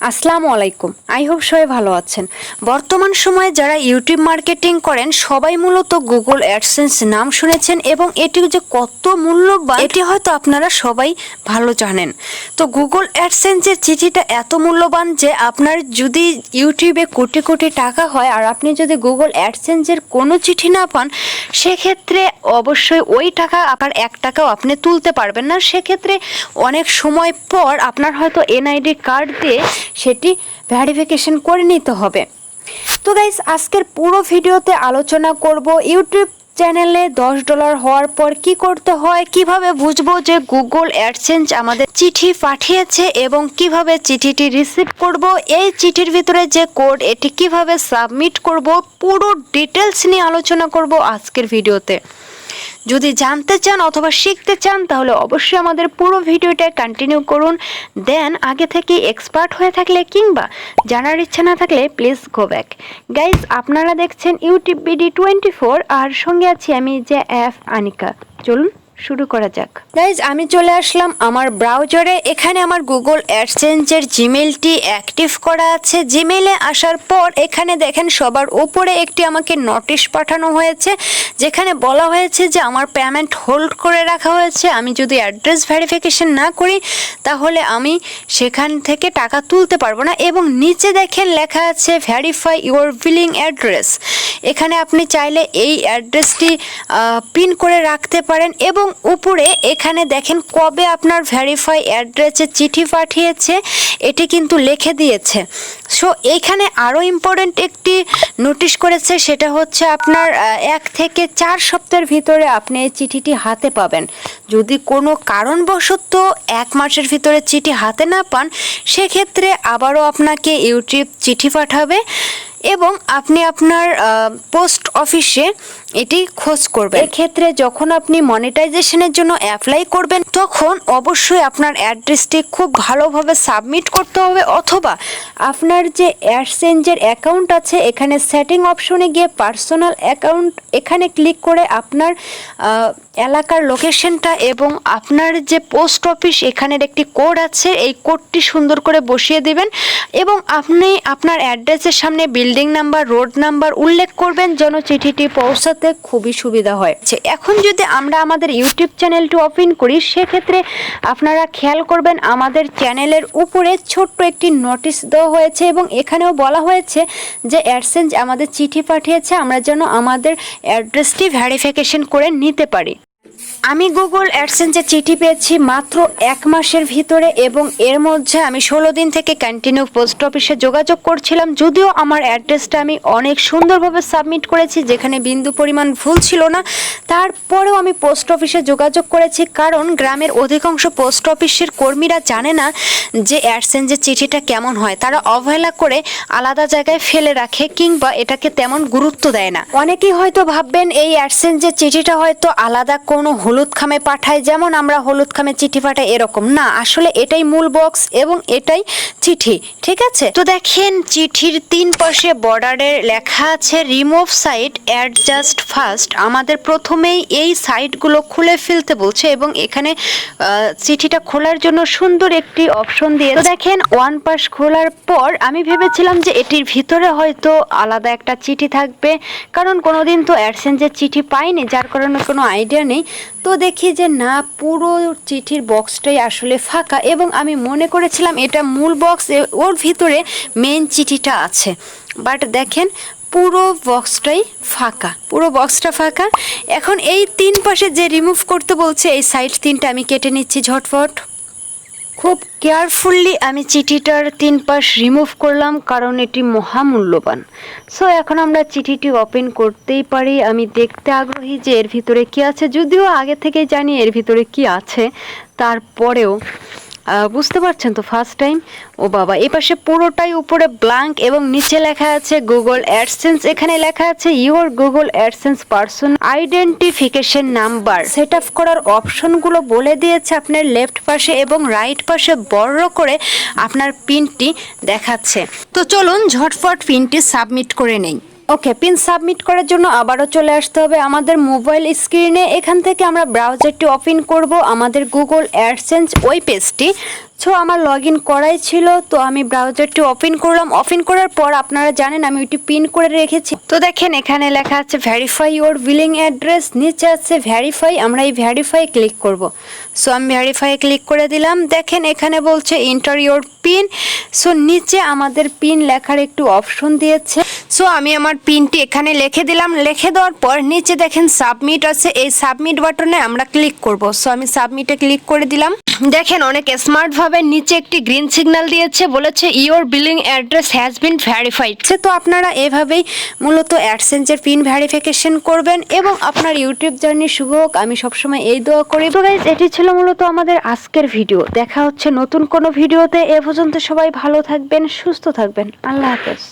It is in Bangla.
আসসালামু আলাইকুম। আই হোপ সবাই ভালো আছেন। বর্তমান সময়ে যারা ইউটিউব মার্কেটিং করেন সবাই মূলত গুগল অ্যাডসেন্স নাম শুনেছেন এবং এটি যে কত মূল্যবান এটি হয়তো আপনারা সবাই ভালো জানেন। তো গুগল অ্যাডসেন্সের চিঠিটা এত মূল্যবান যে আপনার যদি ইউটিউবে কোটি কোটি টাকা হয় আর আপনি যদি গুগল অ্যাডসেন্সের কোনো চিঠি না পান সেক্ষেত্রে অবশ্যই ওই টাকা আপনার 1 টাকাও আপনি তুলতে পারবেন না। সেক্ষেত্রে অনেক সময় পর আপনার হয়তো এনআইডি কার্ড দিয়ে সেটি ভেরিফিকেশন করে নিতে হবে। তো গাইস, আজকের পুরো ভিডিওতে আলোচনা করব ইউটিউব চ্যানেলে $10 হওয়ার পর কি করতে হয়, কিভাবে বুঝবো যে গুগল অ্যাডসেন্স আমাদের চিঠি পাঠিয়েছে এবং কিভাবে চিঠিটি রিসিভ করব, এই চিঠির ভিতরে যে কোড এটি কিভাবে সাবমিট করব, পুরো ডিটেলস নিয়ে আলোচনা করব আজকের ভিডিওতে। যদি জানতে চান অথবা শিখতে চান তাহলে অবশ্যই আমাদের পুরো ভিডিওটা কন্টিনিউ করুন। দেন আগে থেকে এক্সপার্ট হয়ে থাকলে কিংবা জানার ইচ্ছা না থাকলে প্লিজ গো ব্যাক। গাইজ, আপনারা দেখছেন ইউটিউব বিডি 24 আর সঙ্গে আছি আমি যে আনিকা। চলুন শুরু করা যাক। গাইজ, আমি চলে আসলাম আমার ব্রাউজারে। এখানে আমার গুগল অ্যাডসেন্সের জিমেইলটি অ্যাক্টিভ করা আছে। জিমেইলে আসার পর এখানে দেখেন সবার উপরে একটি আমাকে নোটিশ পাঠানো হয়েছে যেখানে বলা হয়েছে যে আমার পেমেন্ট হোল্ড করে রাখা হয়েছে। আমি যদি অ্যাড্রেস ভেরিফিকেশন না করি তাহলে আমি সেখান থেকে টাকা তুলতে পারবো না। এবং নিচে দেখেন লেখা আছে ভেরিফাই ইউর বিলিং অ্যাড্রেস। এখানে আপনি চাইলে এই অ্যাড্রেসটি পিন করে রাখতে পারেন এবং উপরে এখানে দেখেন কবে আপনার ভেরিফাই অ্যাড্রেসে চিঠি পাঠিয়েছে এটি কিন্তু লিখে দিয়েছে। সো এখানে আরও ইম্পর্টেন্ট একটি নোটিশ করেছে, সেটা হচ্ছে আপনার 1 থেকে 4 সপ্তাহের ভিতরে আপনি এই চিঠিটি হাতে পাবেন। যদি কোনো কারণবশত 1 মাসের ভিতরে চিঠি হাতে না পান সেক্ষেত্রে আবারও আপনাকে ইউটিউব চিঠি পাঠাবে এবং আপনি আপনার পোস্ট অফিসে এটি খোঁজ করবেন। এক্ষেত্রে যখন আপনি মনিটাইজেশনের জন্য অ্যাপ্লাই করবেন তখন অবশ্যই আপনার অ্যাড্রেসটি খুব ভালোভাবে সাবমিট করতে হবে, অথবা আপনার যে অ্যাডসেন্সের অ্যাকাউন্ট আছে এখানে সেটিং অপশনে গিয়ে পার্সোনাল অ্যাকাউন্ট এখানে ক্লিক করে আপনার এলাকার লোকেশনটা এবং আপনার যে পোস্ট অফিস এখানের একটি কোড আছে এই কোডটি সুন্দর করে বসিয়ে দিবেন এবং আপনি আপনার অ্যাড্রেসের সামনে বিল্ডিং নাম্বার, রোড নাম্বার উল্লেখ করবেন যেন চিঠিটি পৌঁছাতে খুবই সুবিধা হয়। এখন যদি আমরা আমাদের ইউটিউব চ্যানেলটি ওপেন করি সেক্ষেত্রে আপনারা খেয়াল করবেন আমাদের চ্যানেলের উপরে ছোট্ট একটি নোটিশ দেওয়া হয়েছে এবং এখানেও বলা হয়েছে যে অ্যাডসেন্স আমাদের চিঠি পাঠিয়েছে, আমরা যেন আমাদের অ্যাড্রেসটি ভেরিফিকেশন করে নিতে পারি। আমি গুগল অ্যাডসেন্সের চিঠি পেয়েছি মাত্র 1 মাসের ভিতরে এবং এর মধ্যে আমি 16 দিন থেকে কন্টিনিউ পোস্ট অফিসে যোগাযোগ করছিলাম। যদিও আমার অ্যাড্রেসটা আমি অনেক সুন্দরভাবে সাবমিট করেছি যেখানে বিন্দু পরিমাণ ভুল ছিল না, তারপরেও আমি পোস্ট অফিসে যোগাযোগ করেছি কারণ গ্রামের অধিকাংশ পোস্ট অফিসের কর্মীরা জানে না যে অ্যাডসেন্সের চিঠিটা কেমন হয়। তারা অবহেলা করে আলাদা জায়গায় ফেলে রাখে কিংবা এটাকে তেমন গুরুত্ব দেয় না। অনেকেই হয়তো ভাববেন এই অ্যাডসেন্সের চিঠিটা হয়তো আলাদা কোনো হলুদ খামে পাঠায়, যেমন আমরা হলুদ খামে চিঠি পাঠাই এরকম না, আসলে এটাই মূল বক্স এবং এটাই চিঠি। ঠিক আছে, তো দেখেন চিঠির 3 পাশে বর্ডারে লেখা আছে রিমুভ সাইট অ্যাডজাস্ট ফার্স্ট। আমাদের প্রথমেই এই সাইটগুলো খুলে ফেলতে বলছে এবং এখানে চিঠিটা খোলার জন্য সুন্দর একটি অপশন দিয়ে দেখেন 1 পাশ খোলার পর আমি ভেবেছিলাম যে এটির ভিতরে হয়তো আলাদা একটা চিঠি থাকবে কারণ কোনোদিন তো অ্যাডসেন্সের চিঠি পাইনি, যার কারণে কোনো আইডিয়া নেই। তো দেখি যে না, পুরো চিঠির বক্সটাই আসলে ফাঁকা এবং আমি মনে করেছিলাম এটা মূল বক্স, ওর ভিতরে মেন চিঠিটা আছে, বাট দেখেন পুরো বক্সটাই ফাঁকা, পুরো বক্সটা ফাঁকা। এখন এই 3 পাশে যে রিমুভ করতে বলছে এই সাইড 3টা আমি কেটে নিচ্ছি ঝটফট। খুব কেয়ারফুললি আমি চিঠিটার 3 পাশ রিমুভ করলাম কারণ এটি মহামূল্যবান। সো এখন আমরা চিঠিটি ওপেন করতেই পারি। আমি দেখতে আগ্রহী যে এর ভিতরে কি আছে, যদিও আগে থেকেই জানি এর ভিতরে কি আছে, তারপরেও বুঝতে পারছেন তো ফার্স্ট টাইম। ও বাবা, এই পাশে পুরোটাই উপরে ব্ল্যাঙ্ক এবং নিচে লেখা আছে গুগল অ্যাডসেন্স। এখানে লেখা আছে your Google AdSense person identification number. Set up করার অপশনগুলো বলে দিয়েছে আপনার লেফট পাশে এবং রাইট পাশে বড় করে আপনার পিনটি দেখাচ্ছে। তো চলুন ঝটফট পিনটি সাবমিট করে নেই। ওকে, পিন সাবমিট করার জন্য আবারও চলে আসতে হবে আমাদের মোবাইল স্ক্রিনে। এখান থেকে আমরা ব্রাউজারটি ওপেন করব, আমাদের গুগল অ্যাডসেন্স ওই পেজটি। সো আমার লগ ইন করাই ছিল, তো আমি ব্রাউজারটি ওপেন করলাম। ওপেন করার পর আপনারা জানেন আমি ওইটি পিন করে রেখেছি। তো দেখেন এখানে লেখা আছে ভেরিফাই ইওর বিলিং অ্যাড্রেস, নিচে আছে ভেরিফাই। আমরা এই ভেরিফাই ক্লিক করব। সো আমি ভেরিফাই ক্লিক করে দিলাম। দেখেন এখানে বলছে এন্টার ইওর পিন। সো নিচে আমাদের পিন লেখার একটু অপশন দিয়েছে। সো আমি আমার পিনটি এখানে লিখে দিলাম। লিখে দেওয়ার পর নিচে দেখেন সাবমিট আছে, এই সাবমিট বাটনে আমরা ক্লিক করব। সো আমি সাবমিটে ক্লিক করে দিলাম। দেখেন অনেক স্মার্ট ভাবে নিচে একটি গ্রিন সিগন্যাল দিয়েছে, বলেছে your billing address has been verified. তো আপনারা এভাবেই মূলত অ্যাডসেন্সের পিন ভেরিফিকেশন করবেন এবং আপনার ইউটিউব জার্নি শুভ হোক, আমি সবসময় এই দোয়া করি। তো গাইস, এটি ছিল মূলত আমাদের আজকের ভিডিও। দেখা হচ্ছে নতুন কোনো ভিডিওতে। এ পর্যন্ত সবাই ভালো থাকবেন, সুস্থ থাকবেন। আল্লাহ হাফেজ।